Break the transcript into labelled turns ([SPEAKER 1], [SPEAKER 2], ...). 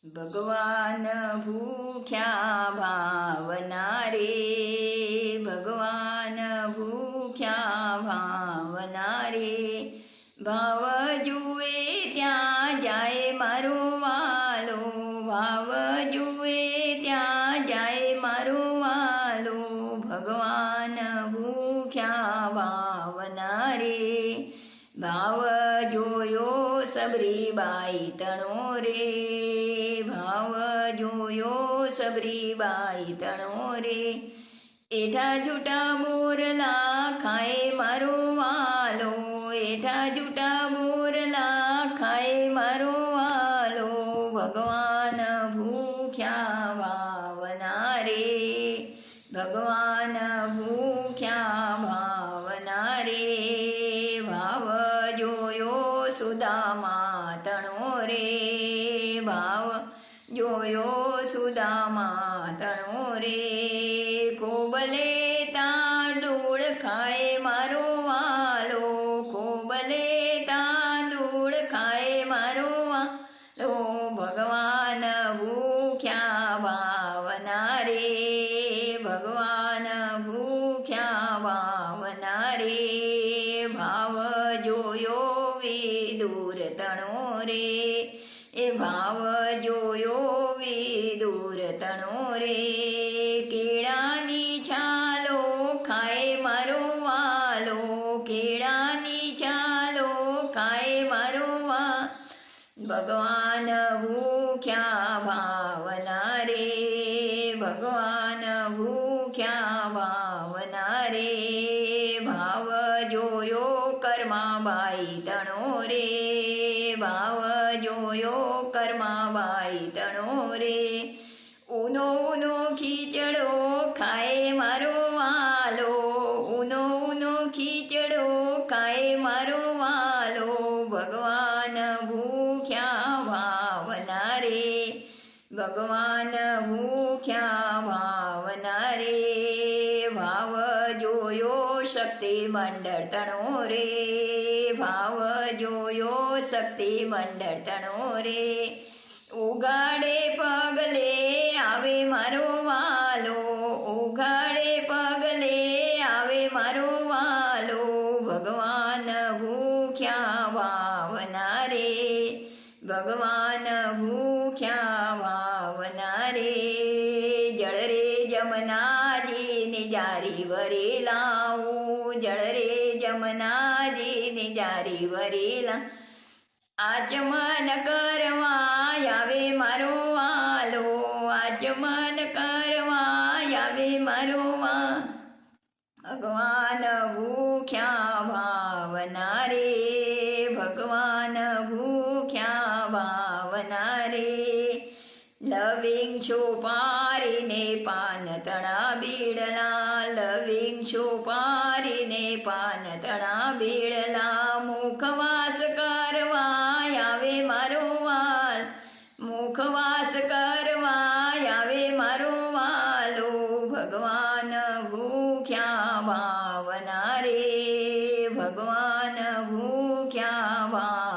[SPEAKER 1] ભગવાન ભૂખ્યા ભાવના રે, ભગવાન ભૂખ્યા ભાવના રે. ભાવ જુએ ત્યાં જાય મારો વાલો, ભાવ જુએ ત્યાં જાય મારો વાલો. ભગવાન ભૂખ્યા ભાવના રે. ભાવ જોયો સબરીબાઈ તણો રે, ભાવ જોયો સબરીબાઈ તણો રે. એઠા જૂટા મોરલા ખાય મારો વાલો, એઠા જૂટા મોરલા ખાય મારો વાલો. ભગવાન ભૂખ્યા ભાવના રે, ભગવાન ભૂખ્યા ભાવના રે. ભાવ જોયો સુદામા તણો રે, ભાવ જોયો સુદામા તણો રે. કોબલે તાંડૂળ ખાય મારો વાલો, કોબલે તાંડૂળ ખાય મારો વાલો. ભગવાન ભૂખ્યા ભાવના રે, ભગવાન ભૂખ્યા ભાવના રે. ભાવ જોયો વિદુર તણો રે, એ ભાવ જોયો વિદુર તણો રે. કેળાની છાલો ખાય મારો વાલો, કેળાની છાલો ખાય મારો વાલો. ભગવાન ભૂખ્યા ભાવના રે, ભગવાન ભૂખ્યા ભાવના રે. ભાવ જોયો કર્માબાઈ તણો રે, ભાવ જોયો કર્માબાઈ તણો રે. ઊનો ઊનો ખીચડો ખાય મારો વાલો, ઊનો ઊનો ખીચડો ખાય મારો વાલો. ભગવાન ભૂખ્યા ભાવના રે, ભગવાન ભૂખ્યા ભાવના રે. ભાવ જોયો શક્તિ મંડળ તણો રે, ભાવ જોયો શક્તિ મંડળ તણો રે. ઉગાડે પગલે આવે મારો વાલો, ઉગાડે પગલે આવે મારો વાલો. ભગવાન ભૂખ્યા ભાવના રે, ભગવાન ભૂખ્યા ભાવના રે. જળ રે જમનાજીની જારી વરે લાવું, જળ રે જમનાજીની જારી વરે લાવું. આચમન કરવા આવે મારો વાલો, આચમન કરવા આવે મારો વાલો. ભગવાન ભૂખ્યા ભાવના રે, ભગવાન ભૂખ્યા ભાવના રે. લવિંગ છોપારીને પાન તણા બીડલા, લવિંગ છોપારીને પાન તણા બીડલા. મુખવાસ કરવા આવે મારો વાલ, મુખવાસ કરવા આવે મારો વાલો. ભગવાન ભૂખ્યા ભાવના રે, ભગવાન ભૂખ્યા ભાવના